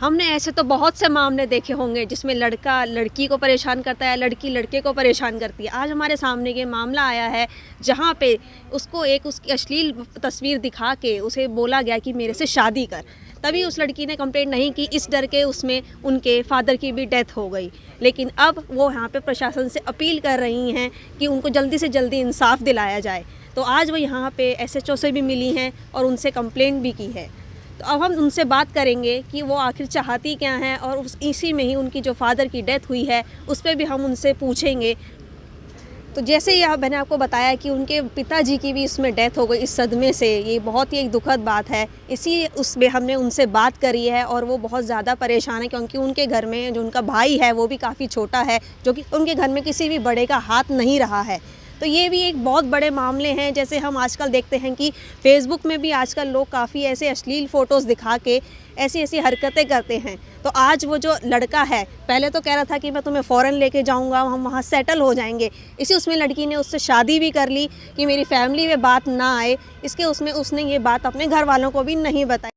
हमने ऐसे तो बहुत से मामले देखे होंगे जिसमें लड़का लड़की को परेशान करता है, लड़की लड़के को परेशान करती है। आज हमारे सामने ये मामला आया है जहाँ पे उसको एक उसकी अश्लील तस्वीर दिखा के उसे बोला गया कि मेरे से शादी कर। तभी उस लड़की ने कंप्लेंट नहीं की, इस डर के उसमें उनके फादर की भी डेथ हो गई। लेकिन अब वो यहाँ पे प्रशासन से अपील कर रही हैं कि उनको जल्दी से जल्दी इंसाफ दिलाया जाए। तो आज वो यहाँ पे एसएचओ से भी मिली हैं और उनसे कंप्लेंट भी की है। तो अब हम उनसे बात करेंगे कि वो आखिर चाहती क्या हैं, और इसी में ही उनकी जो फादर की डेथ हुई है उस पर भी हम उनसे पूछेंगे। तो जैसे ही मैंने आपको बताया कि उनके पिताजी की भी इसमें डेथ हो गई इस सदमे से, ये बहुत ही एक दुखद बात है। इसी उसमें हमने उनसे बात करी है और वो बहुत ज़्यादा परेशान है क्योंकि उनके घर में जो उनका भाई है वो भी काफ़ी छोटा है, जो कि उनके घर में किसी भी बड़े का हाथ नहीं रहा है। तो ये भी एक बहुत बड़े मामले हैं। जैसे हम आजकल देखते हैं कि फेसबुक में भी आजकल लोग काफ़ी ऐसे अश्लील फ़ोटोज़ दिखा के ऐसी ऐसी हरकतें करते हैं। तो आज वो जो लड़का है पहले तो कह रहा था कि मैं तुम्हें फ़ॉरेन लेके जाऊंगा, हम वहाँ सेटल हो जाएंगे। इसी उसमें लड़की ने उससे शादी भी कर ली कि मेरी फैमिली में बात ना आए, इसके उसमें उसने ये बात अपने घर वालों को भी नहीं बताई।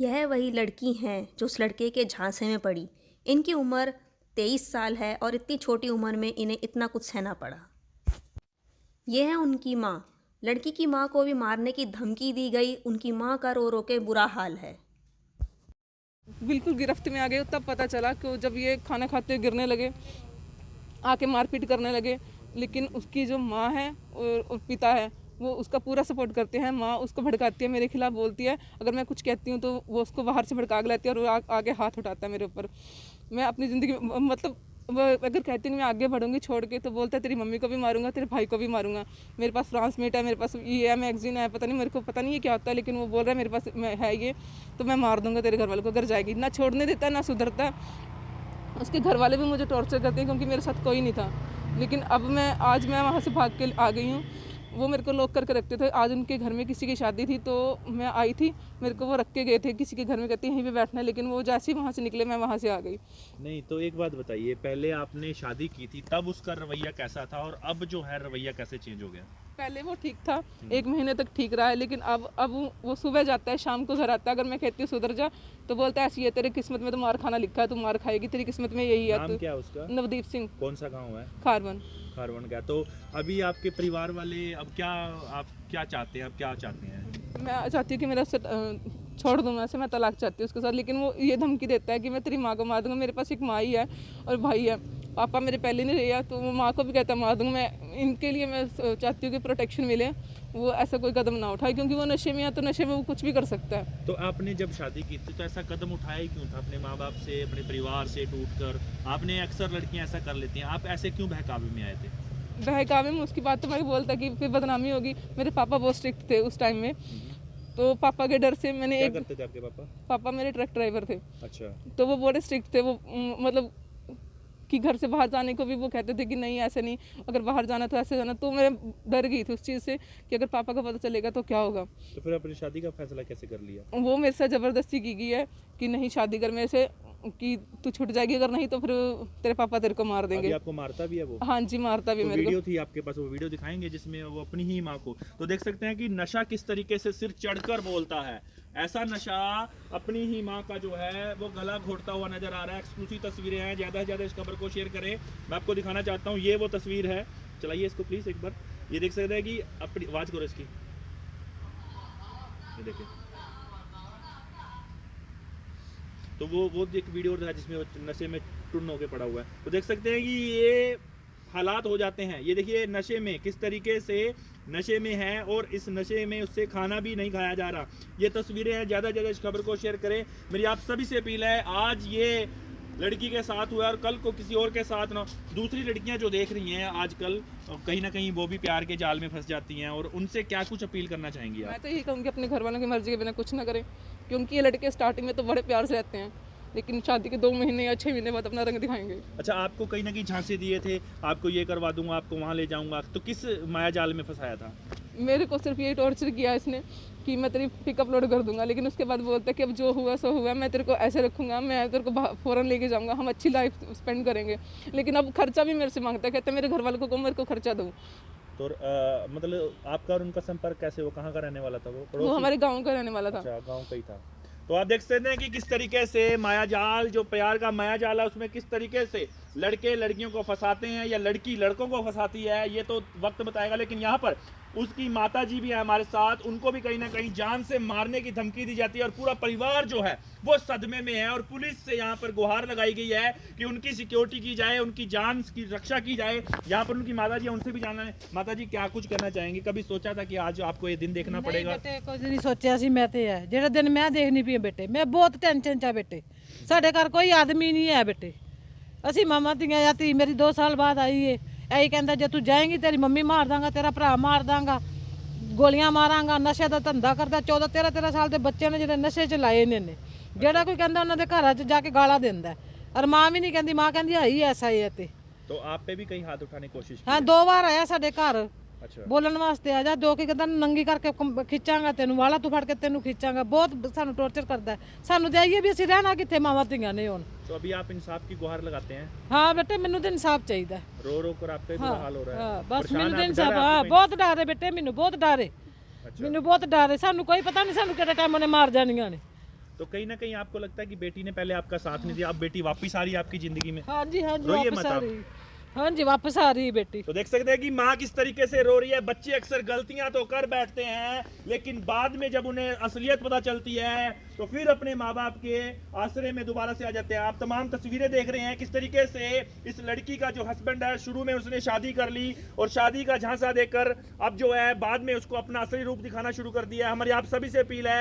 यह वही लड़की हैं जो उस लड़के के झांसे में पड़ी। इनकी उम्र 23 साल है और इतनी छोटी उम्र में इन्हें इतना कुछ सहना पड़ा। यह है उनकी माँ। लड़की की माँ को भी मारने की धमकी दी गई। उनकी माँ का रो रो के बुरा हाल है। बिल्कुल गिरफ्त में आ गए तब पता चला कि जब ये खाना खाते हुए गिरने लगे, आके मारपीट करने लगे। लेकिन उसकी जो माँ है और पिता है वो उसका पूरा सपोर्ट करते हैं। माँ उसको भड़काती है, मेरे खिलाफ बोलती है, अगर मैं कुछ कहती हूँ तो वो उसको बाहर से भड़का लेती है और वो आगे हाथ उठाता है मेरे ऊपर। मैं अपनी ज़िंदगी मतलब वो अगर कहती हूँ मैं आगे बढ़ूंगी छोड़ के तो बोलता है तेरी मम्मी को भी मारूंगा, तेरे भाई को भी मारूंगा। मेरे पास फ्रांस मीट है, मेरे पास ये है, मैगजीन है, पता नहीं मेरे को पता नहीं ये क्या होता है, लेकिन वो बोल रहा है मेरे पास है ये, तो मैं मार दूंगा तेरे घर वालों को अगर जाएगी। ना छोड़ने देता ना सुधरता। उसके घर वाले भी मुझे टॉर्चर करते हैं क्योंकि मेरे साथ कोई नहीं था। लेकिन अब आज मैं वहाँ से भाग के आ गई हूँ। वो मेरे को लॉक करके रखते थे। आज उनके घर में किसी की शादी थी तो मैं आई थी, मेरे को वो रख के गए थे किसी के घर में, कहती यहीं पे बैठना है, लेकिन वो जैसे ही वहाँ से निकले मैं वहाँ से आ गई। नहीं तो एक बात बताइए, पहले आपने शादी की थी तब उसका रवैया कैसा था और अब जो है रवैया कैसे चेंज हो गया? पहले वो ठीक था, 1 महीने तक ठीक रहा है, लेकिन अब वो सुबह जाता है शाम को घर आता है। अगर मैं कहती हूँ सुधर जा तो बोलता है ऐसी है तेरे किस्मत में तो मार खाना लिखा है, तू मार खाएगी, तेरी किस्मत में यही है। नाम क्या है उसका? नवदीप सिंह। कौन सा गांव है? खारवन। खारवन का। तो अभी आपके परिवार वाले अब क्या, आप क्या चाहते हैं, अब क्या चाहते हैं? मैं चाहती हूँ कि मेरा छोड़ दूँ, मैं मैं तलाक चाहती हूँ उसके साथ। लेकिन वो ये धमकी देता है कि मैं तेरी माँ को मार दूंगा। मेरे पास एक माँ ही है और भाई है, पापा मेरे पहले नहीं रहे, तो वो माँ को भी कहता है मार दूंगा। मैं इनके लिए मैं चाहती हूँ कि प्रोटेक्शन मिले, वो ऐसा कोई कदम ना उठाए क्योंकि वो नशे में है, तो नशे में वो कुछ भी कर सकता है। तो आपने जब शादी की थी तो ऐसा कदम उठाया ही क्यों था? अपने माँ बाप से, अपने परिवार से टूट कर? आपने, अक्सर लड़कियां ऐसा कर लेती हैं, आप ऐसे क्यों बहकावे में आए थे? बहकावे में उसकी बात तो मैं बोलता कि फिर बदनामी होगी। मेरे पापा बहुत स्ट्रिक्ट थे उस टाइम में, तो पापा के डर से मैंने क्या करते थे आपके पापा? पापा मेरे ट्रक ड्राइवर थे। अच्छा। तो वो बड़े स्ट्रिक्ट थे। वो मतलब कि घर से बाहर जाने को भी वो कहते थे कि नहीं ऐसे नहीं, अगर बाहर जाना तो ऐसे जाना। तो मैं डर गई थी उस चीज़ से कि अगर पापा को पता चलेगा तो क्या होगा। तो फिर अपनी शादी का फैसला कैसे कर लिया? वो मेरे से ज़बरदस्ती की गई है कि नहीं शादी कर मेरे से, कि तू छूट जाएगी, अगर नहीं तो फिर तेरे पापा तेरे को मार देंगे। अभी आपको मारता भी है वो? हाँ जी, मारता भी तो मेरे को। वीडियो थी आपके पास, वो वीडियो दिखाएंगे जिसमें वो अपनी ही माँ को, तो देख सकते हैं कि नशा किस तरीके से सिर चढ़कर बोलता है। ऐसा नशा अपनी ही माँ का जो है वो गला घोटता हुआ नजर आ रहा है। एक्सक्लूसिव तस्वीरें हैं, ज़्यादा से ज़्यादा इस खबर को शेयर करें। मैं आपको दिखाना चाहता हूँ, ये वो तस्वीर है, चलाइए इसको प्लीज़ एक बार। ये देख सकते हैं कि अपनी आवाज़ करो इसकी, ये देखिए। तो वो एक वीडियो था जिसमें वो नशे में टुन होके पड़ा हुआ है। तो देख सकते हैं कि ये हालात हो जाते हैं। ये देखिए नशे में किस तरीके से नशे में है और इस नशे में उससे खाना भी नहीं खाया जा रहा। ये तस्वीरें हैं, ज़्यादा से ज़्यादा इस खबर को शेयर करें। मेरी आप सभी से अपील है, आज ये लड़की के साथ हुआ और कल को किसी और के साथ ना। दूसरी लड़कियां जो देख रही हैं आजकल कहीं ना कहीं वो भी प्यार के जाल में फंस जाती हैं, और उनसे क्या कुछ अपील करना चाहेंगी आप? मैं तो यही कहूँगी अपने घर वालों की मर्जी के बिना कुछ ना करें, क्योंकि ये लड़के स्टार्टिंग में तो बड़े प्यार से रहते हैं, लेकिन शादी के 2 महीने या 6 महीने बाद अपना रंग दिखाएंगे। अच्छा, आपको कहीं ना कहीं झांसे दिए थे, आपको ये करवा दूंगा, आपको वहाँ ले जाऊंगा, तो किस माया जाल में फंसाया था? मेरे को सिर्फ ये टॉर्चर किया इसने कि मैं तेरी पिकअप लोड कर दूंगा, लेकिन उसके बाद बोलता है कि अब जो हुआ सो हुआ, मैं तेरे को ऐसे रखूंगा, मैं तेरे को फ़ौरन लेके जाऊंगा, हम अच्छी लाइफ स्पेंड करेंगे। लेकिन अब खर्चा भी मेरे से मांगता है, कहता है मेरे घर वालों को मेरे को खर्चा दूँ। तो मतलब आपका और उनका संपर्क कैसे, वो कहाँ का रहने वाला था? वो वो हमारे गाँव का रहने वाला था। अच्छा, गाँव का ही था। तो आप देख सकते हैं कि किस तरीके से माया जाल, जो प्यार का माया जाल है, उसमें किस तरीके से लड़के लड़कियों को फंसाते हैं या लड़की लड़कों को फंसाती है, ये तो वक्त बताएगा। लेकिन यहाँ पर उसकी माता जी भी है हमारे साथ, उनको भी कहीं ना कहीं जान से मारने की धमकी दी जाती है और पूरा परिवार जो है वो सदमे में है। और पुलिस से यहाँ पर गुहार लगाई गई है कि उनकी सिक्योरिटी की जाए, उनकी जान की रक्षा की जाए। यहाँ पर उनकी माता जी है, उनसे भी जानना है। माता जी, क्या कुछ कहना चाहेंगे? कभी सोचा था कि आज आपको ये दिन देखना पड़ेगा? बेटे कुछ नहीं सोचा सी, मैं ते है जेड़ा दिन मैं देखनी पई बेटे, मैं बहुत टेंशन चा बेटे। साडे घर कोई आदमी नहीं है बेटे, ਅਸੀਂ ਮਾਮਾ ਧੀਆਂ ਆ। ਧੀ ਮੇਰੀ 2 ਸਾਲ ਬਾਅਦ ਆਈ ਏ, ਐਂ ਕਹਿੰਦਾ ਜੇ ਤੂੰ ਜਾਏਂਗੀ ਤੇਰੀ ਮੰਮੀ ਮਾਰ ਦਾਂਗਾ, ਤੇਰਾ ਭਰਾ ਮਾਰ ਦਾਂਗਾ, ਗੋਲੀਆਂ ਮਾਰਾਂਗਾ। ਨਸ਼ੇ ਦਾ ਧੰਦਾ ਕਰਦਾ, 14-13 ਸਾਲ ਦੇ ਬੱਚੇ ਨੇ ਜਿਹੜੇ ਨਸ਼ੇ 'ਚ ਲਾਏ ਨੇ। ਜਿਹੜਾ ਕੋਈ ਕਹਿੰਦਾ ਉਹਨਾਂ ਦੇ ਘਰਾਂ 'ਚ ਜਾ ਕੇ ਗਾਲਾਂ ਦਿੰਦਾ, ਔਰ ਮਾਂ ਵੀ ਨਹੀਂ ਕਹਿੰਦੀ, ਮਾਂ ਕਹਿੰਦੀ ਆਈ ਐਸਾ ਹੀ ਹੈ। ਤੇ तो आप पे भी कहीं हाथ उठाने की कोशिश की? ਹਾਂ 2 ਵਾਰ ਆਇਆ ਸਾਡੇ ਘਰ अच्छा, ਬੋਲਣ ਵਾਸਤੇ, ਆ ਜਾ ਦੋ ਕੀ ਕਹਿੰਦਾ ਨੰਗੀ ਕਰਕੇ ਖਿੱਚਾਂਗਾ ਤੈਨੂੰ, ਵਾਲਾ ਤੂੰ ਫੜ ਕੇ ਤੈਨੂੰ ਖਿੱਚਾਂਗਾ। ਬਹੁਤ ਸਾਨੂੰ ਟੌਰਚਰ ਕਰਦਾ। ਸਾਨੂੰ ਤੇ ਆਈਏ ਵੀ ਅਸੀਂ ਰਹਿਣਾ ਕਿੱਥੇ, ਮਾਵਾਂ ਧੀਆਂ ਨੇ ਹੁਣ। तो अभी आप इंसाफ की गुहार लगाते हैं? ਹਾਂ ਬੇਟੇ ਮੈਨੂੰ ਤਾਂ ਇਨਸਾਫ ਚਾਹੀਦਾ। रो रो कर आपका बुरा हाल हो रहा है? ਹਾਂ ਬਸ परेशान ਮੈਨੂੰ ਤਾਂ आप, ਇਨਸਾਫ। डर है ਹਾਂ आपको ਬਹੁਤ ਡਰ ਹੈ ਬੇਟੇ, ਮੈਨੂੰ ਬਹੁਤ ਡਰ ਹੈ। अच्छा। ਮੈਨੂੰ ਬਹੁਤ ਡਰ ਹੈ। ਸਾਨੂੰ ਕੋਈ ਪਤਾ ਨਹੀਂ ਸਾਨੂੰ ਕਿਹੜੇ ਟਾਈਮ ਉਹਨੇ ਮਾਰ ਜਾਣੀਆਂ ਨੇ। तो कहीं ना कहीं आपको लगता है कि बेटी ने पहले आपका साथ नहीं दिया, अब बेटी वापस आ रही है आपकी जिंदगी में? ਹਾਂਜੀ ਹਾਂਜੀ रोइए ਵਾਪਸ मत ਆ आप। ਰਹੀ। ਹਾਂਜੀ वापस आ रही है बेटी। तो देख सकते हैं कि माँ किस तरीके से रो रही है। बच्चे अक्सर गलतियां तो कर बैठते हैं, लेकिन बाद में जब उन्हें असलियत पता चलती है तो फिर अपने माँ बाप के आश्रय में दोबारा से आ जाते हैं। आप तमाम तस्वीरें देख रहे हैं किस तरीके से इस लड़की का जो हस्बैंड है, शुरू में उसने शादी कर ली और शादी का झांसा देकर अब जो है बाद में उसको अपना असली रूप दिखाना शुरू कर दिया है। हमारी आप सभी से अपील है,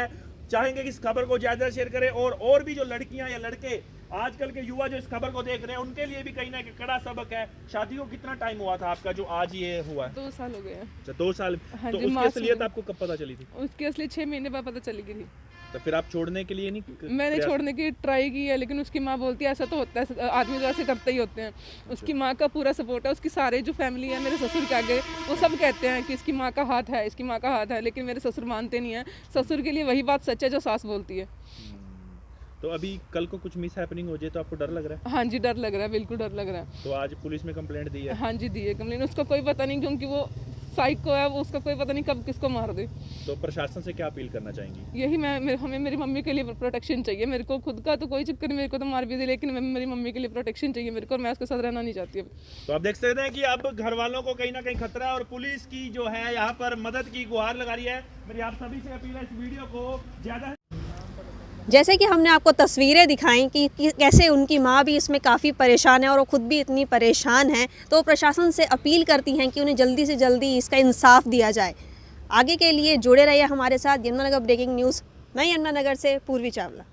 चाहेंगे कि इस खबर को ज्यादा शेयर करें और भी जो लड़कियां या लड़के आजकल के युवा जो इस खबर को देख रहे हैं उनके लिए भी कहीं ना कहीं कड़ा सबक है। शादी को कितना टाइम हुआ था आपका जो आज ये हुआ है? 2 साल हो गए हैं। अच्छा, 2 साल। हाँ तो जी, उसकी माँ असलियत से- आपको कब पता चली थी? उसकी असली 6 महीने बाद पता चली गई थी। तो फिर आप छोड़ने के लिए नहीं मैंने प्रयास- छोड़ने की ट्राई की है, लेकिन उसकी माँ बोलती है ऐसा तो होता है, आदमी तो ऐसे करते ही होते हैं। उसकी माँ का पूरा सपोर्ट है, उसकी सारे जो फैमिली है, मेरे ससुर के आगे वो सब कहते हैं कि इसकी माँ का हाथ है, इसकी माँ का हाथ है, लेकिन मेरे ससुर मानते नहीं है। ससुर के लिए वही बात सच है जो सास बोलती है। तो अभी कल को कुछ मिस हैपनिंग हो जाए तो आपको डर लग रहा है? हाँ जी, डर लग रहा है, बिल्कुल डर लग रहा है। तो आज पुलिस में कंप्लेंट दी है? हाँ जी, दी है कंप्लेन। उसका कोई पता नहीं, क्योंकि वो साइको है, वो उसका कोई पता नहीं कब किसको मार दे। तो प्रशासन से क्या अपील करना चाहेंगी? यही हमें मेरी मम्मी के लिए प्रोटेक्शन चाहिए। मेरे को खुद का तो कोई चक्कर नहीं, मेरे को तो मार भी दे, लेकिन मेरी मम्मी के लिए प्रोटेक्शन चाहिए मेरे को, और मैं उसके साथ रहना नहीं चाहती अब। तो आप देख सकते हैं कि अब घर वालों को कहीं ना कहीं खतरा है और पुलिस की जो है यहाँ पर मदद की गुहार लगा रही है। मेरी आप सभी से अपील है, इस वीडियो को ज़्यादा जैसे कि हमने आपको तस्वीरें दिखाई कि कैसे उनकी माँ भी इसमें काफ़ी परेशान है और वो खुद भी इतनी परेशान है, तो प्रशासन से अपील करती हैं कि उन्हें जल्दी से जल्दी इसका इंसाफ दिया जाए। आगे के लिए जुड़े रहिए हमारे साथ। यमुनानगर ब्रेकिंग न्यूज़, मैं यमुनानगर से पूर्वी चावला।